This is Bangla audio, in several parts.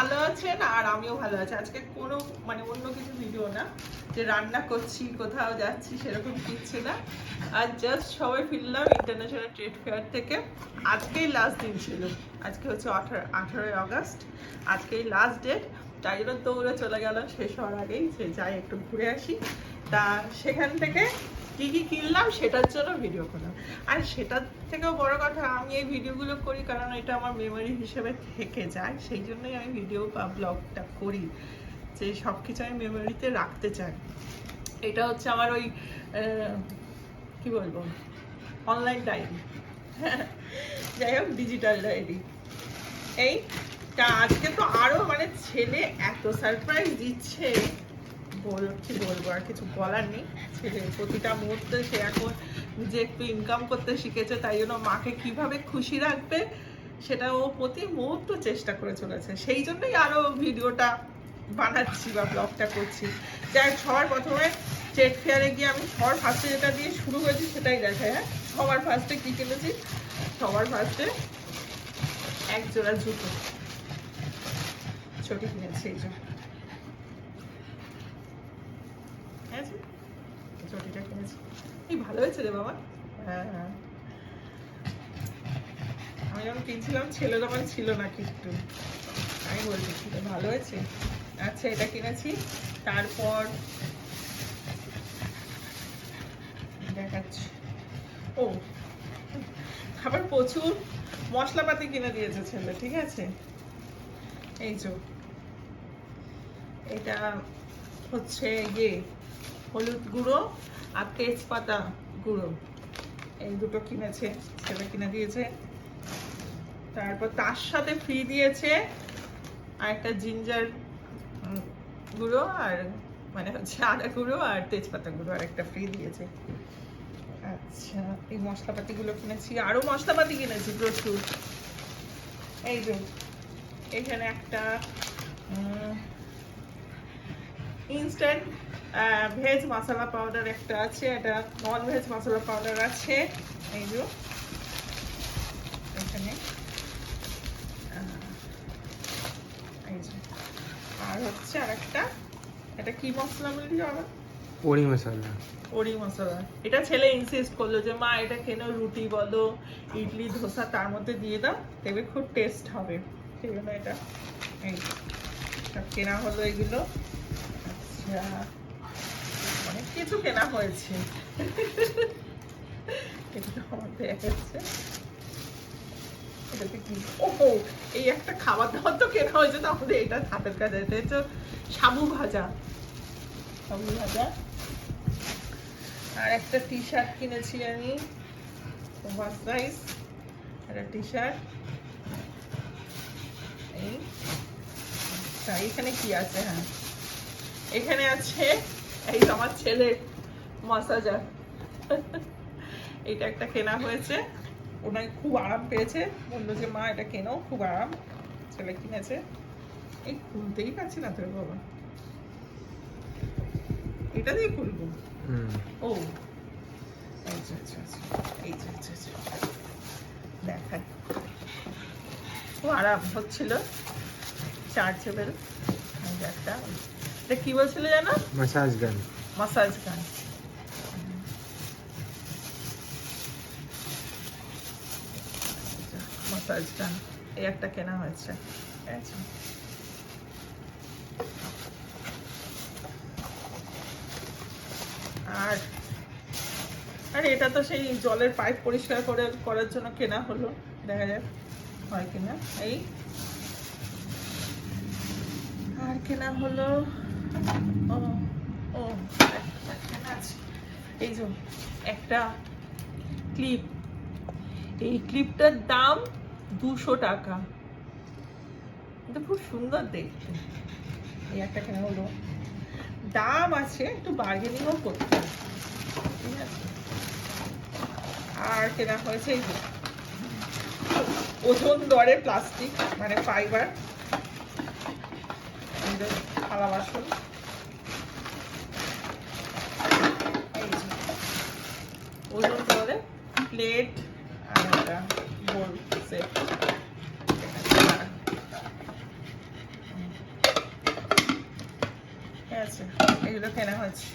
ভালো আছেন আর আমিও ভালো আছি। আজকে কোনো মানে অন্য কিছু ভিডিও না যে রান্না করছি কোথাও যাচ্ছি সেরকম কিছু না। আর জাস্ট সবাই ফিরলাম ইন্টারন্যাশনাল ট্রেড ফেয়ার থেকে। আজকেই লাস্ট দিন ছিল, আজকে হচ্ছে 18 আগস্ট, আজকেই লাস্ট ডেট। তাই জন্য দৌড়ে চলে গেলাম শেষ হওয়ার আগেই যে যাই একটু ঘুরে আসি। তা সেখান থেকে কি কি কিনলাম সেটার জন্য ভিডিও করলাম। আর সেটার থেকেও বড় কথা, আমি এই ভিডিওগুলো করি কারণ এটা আমার মেমোরি হিসেবে থেকে যায়, সেই জন্যই আমি ভিডিও বা ব্লগটা করি, যে সব কিছু আমি মেমোরিতে রাখতে চাই। এটা হচ্ছে আমার ওই কি বলবো, অনলাইন ডায়েরি, যাই হোক ডিজিটাল ডায়েরি। এই তা আজকে তো আরো মানে ছেলে এত সারপ্রাইজ দিচ্ছে, কি বলবো, আর কিছু বলার নেই। ছেলে প্রতিটা মুহূর্তে সে এখন যে একটু ইনকাম করতে শিখেছে, তাই জন্য মাকে কিভাবে খুশি রাখবে সেটা ও প্রতি মুহূর্ত চেষ্টা করে চলেছে। সেই জন্যই আরো ভিডিওটা বানাচ্ছি বা ব্লগটা করছি। যাই সবার প্রথমে ট্রেড ফেয়ারে গিয়ে আমি সবার ফার্স্টে যেটা দিয়ে শুরু করেছি সেটাই দেখাই। হ্যাঁ, সবার ফার্স্টে কি কিনেছি? সবার ফার্স্টে এক জোড়া জুতো ছোট কিনেছি। এই জন্য চটিটা কিনেছি, এই ভালো হয়েছে রে বাবা। হ্যাঁ হ্যাঁ, আমি যখন কিনছিলাম ছেলে তখন ছিল না কিন্তু আমি বলছি ভালো হয়েছে। আচ্ছা, এটা কিনেছি। তারপর দেখাচ্ছি, ও আবার প্রচুর মশলাপাতি কিনে দিয়েছে ছেলে, ঠিক আছে। এই যে এটা হচ্ছে ইয়ে হলুদ গুঁড়ো আর তেজপাতা গুঁড়ো, এই দুটো কিনেছে, ছেলে কিনে দিয়েছে। তারপর তার সাথে ফ্রি দিয়েছে আর একটা জিঞ্জার গুঁড়ো, আর মানে হচ্ছে আদা গুঁড়ো আর তেজপাতা গুঁড়ো আর একটা ফ্রি দিয়েছে। আচ্ছা, এই মশলাপাতিগুলো কিনেছি, আরো মশলাপাতি কিনেছি প্রচুর। এই যে এখানে একটা ইনস্ট্যান্ট ভেজ মশলা পাউডার একটা আছে, এটা নন ভেজ মশলা পাউডার আছে। এই যে এখানে আর হচ্ছে আর একটা, এটা কি মশলা বলি আবার? ওড়ি মশলা। ওড়ি মশলা। এটা ছেলে ইনসিস্ট করলো যে মা এটা কেন, রুটি বলো ইডলি ধোসা তার মধ্যে দিয়ে দাও, দেখবে খুব টেস্ট হবে। সেই জন্য এটা এই সব কেনা হলো এগুলো। আচ্ছা, অনেক কিছু কেনা হয়েছে। এটা আমার দেখাচ্ছে, এটাতে কি, ওহো এই একটা খাবার দাবার তো কেনা হয়েছে, তাহলে এটা হাতের কাছে। এটা হচ্ছে সাবু ভাজা, সাবু ভাজা। আর একটা টি শার্ট কিনেছি আমি, ওভার সাইজ একটা টি শার্ট। এই এখানে কি আছে? হ্যাঁ, এখানে আছে এই আমার ছেলে মাসাজার, এটা একটা কেনা হয়েছে। ওনার খুব আরাম পেয়েছে, বললো যে মা এটা কেনো, খুব আরাম। ছেলে কিনেছে। এই খুলতেই পারছি না তোর বাবা, এটা দিয়ে খুলবো। ও আচ্ছা আচ্ছা আচ্ছা, এই আচ্ছা আচ্ছা দেখায়, খুব আরাম হচ্ছিল, চার্জেবল। একটা, এটা কি বলছিল জানো? মাসাজ গান। মাসাজ গান। মাসাজ গান এই একটা কেনা হয়েছে। আচ্ছা, আর আর এটা তো সেই জলের পাইপ পরিষ্কার করার জন্য কেনা হলো, দেখা যাক হয় কিনা। এই আর কেনা হলো, ও ও এই যে একটা ক্লিপ, এই ক্লিপটার দাম 200 টাকা, এটা খুব সুন্দর দেখতে। এই একটা কেনা হলো, দাম আছে, একটু বার্গেনিংও করতে হবে, ঠিক আছে। আর কেনা হয়েছে এই যে ওজন দরে প্লাস্টিক মানে ফাইবার থালা বাসন। ওজন দরে প্লেট আর একটা বোল সেট। হয়েছে।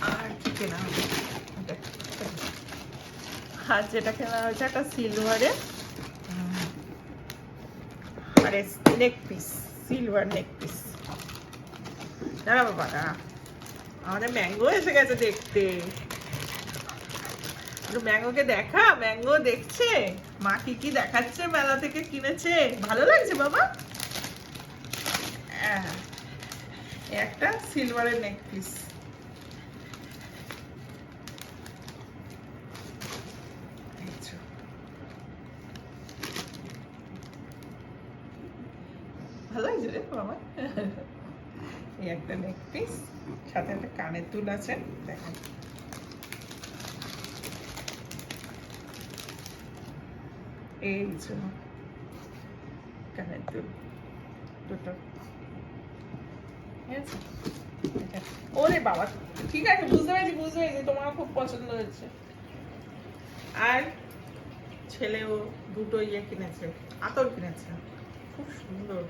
আর কি কেনা হয়েছে, আর যেটা কেনা হয়েছে একটা সিলভারে আরে নেক পিস, সিলভার নেক পিস। দাঁড়া বাবা দাঁড়া, আমাদের ম্যাঙ্গো এসে গেছে দেখতে। ম্যাঙ্গোকে দেখা, ম্যাঙ্গো দেখছে মা কি কি দেখাচ্ছে মেলা থেকে কিনেছে। ভালো লাগছে বাবা? একটা সিলভারের নেক পিস। ভালো লাগছে রে বাবা। এই একটা নেক পিস, সাথে একটা কানের দুল আছে, দেখেন। এই যে কানের দুল দুটো, ঠিক আছে? ওরে বাবা, ঠিক আছে, বুঝতে পেরেছি তোমার খুব পছন্দ হয়েছে। আর ছেলেও দুটো ইয়ে কিনেছে, আতর কিনেছে, খুব সুন্দর।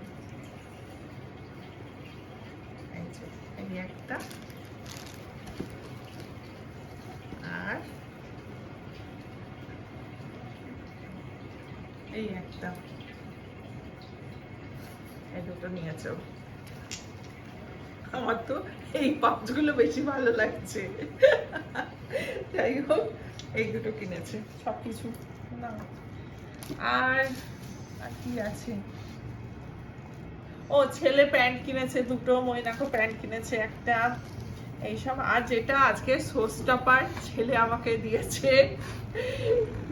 এই একটা, আর এই একটা, এই দুটো নিয়েছে। আমার তো এই পাউচগুলো বেশি ভালো লাগছে। যাই হোক, এই দুটো কিনেছে, সবকিছু না। আর কি আছে, ও ছেলে প্যান্ট কিনেছে দুটো, মইনাকো প্যান্ট কিনেছে একটা, এইসব। আর যেটা আজকে শোস্টপার ছেলে আমাকে দিয়েছে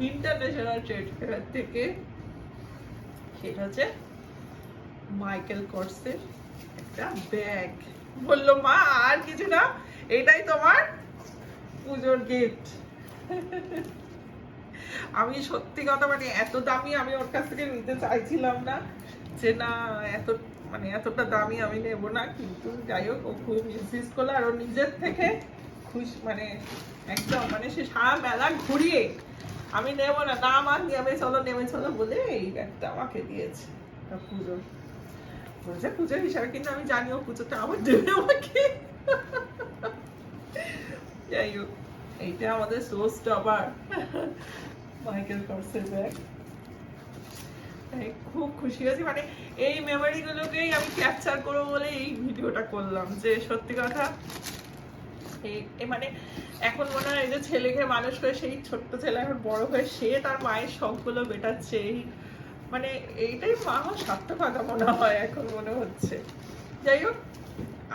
ইন্টারন্যাশনাল ট্রেড ফেয়ার থেকে, সেটা হচ্ছে মাইকেল কর্সের একটা ব্যাগ। বললো মা আর কিছু না, এটাই তোমার পুজোর গিফট। আমি সত্যি কথা মানে এত দামি আমি ওর কাছ থেকে নিতে চাইছিলাম না, যে না এত মানে এতটা দামি আমি নেব না, কিন্তু যাই হোক ও খুব ইনসিস্ট করলো। আর ও নিজের থেকে খুশি, মানে একদম মানে সে সারা মেলা ঘুরিয়ে আমি নেবো না, না আমার নেমে চলো বলে এই ব্যাগটা আমাকে দিয়েছে। পুজো বলছে পুজোর হিসাবে, কিন্তু আমি জানিও পুজোটা আবার দেবে আমাকে। যাই হোক, এইটা আমাদের সোর্সটা আবার মাইকেল কর্সের ব্যাগ। খুব খুশি হয়েছি, মানে এই মেমোরি গুলোকেই আমি ক্যাপচার করবো বলে এই ভিডিওটা করলাম। যে সত্যি কথা এই মানে এখন মনে হয় যে ছেলেকে মানুষ করে, সেই ছোট্ট ছেলে এখন বড় হয়ে সে তার মায়ের শখগুলো মেটাচ্ছে, এই মানে এইটাই মা আমার সার্থকতা মনে হয় এখন মনে হচ্ছে। যাই হোক,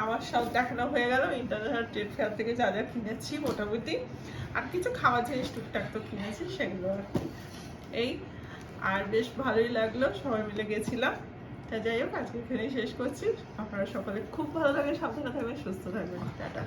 আমার সব দেখানো হয়ে গেল ইন্টারন্যাশনাল ট্রেড ফেয়ার থেকে যা যা কিনেছি মোটামুটি। আর কিছু খাওয়ার জিনিস টুকটাক তো কিনেছি, সেগুলো আর কি। এই আর বেশ ভালোই লাগলো, সবাই মিলে গেছিলাম। তা যাই হোক, আজকে এখানেই শেষ করছি। আপনারা সকলে খুব ভালো থাকবেন, সাবধানে থাকবেন, সুস্থ থাকবেন, টাটা।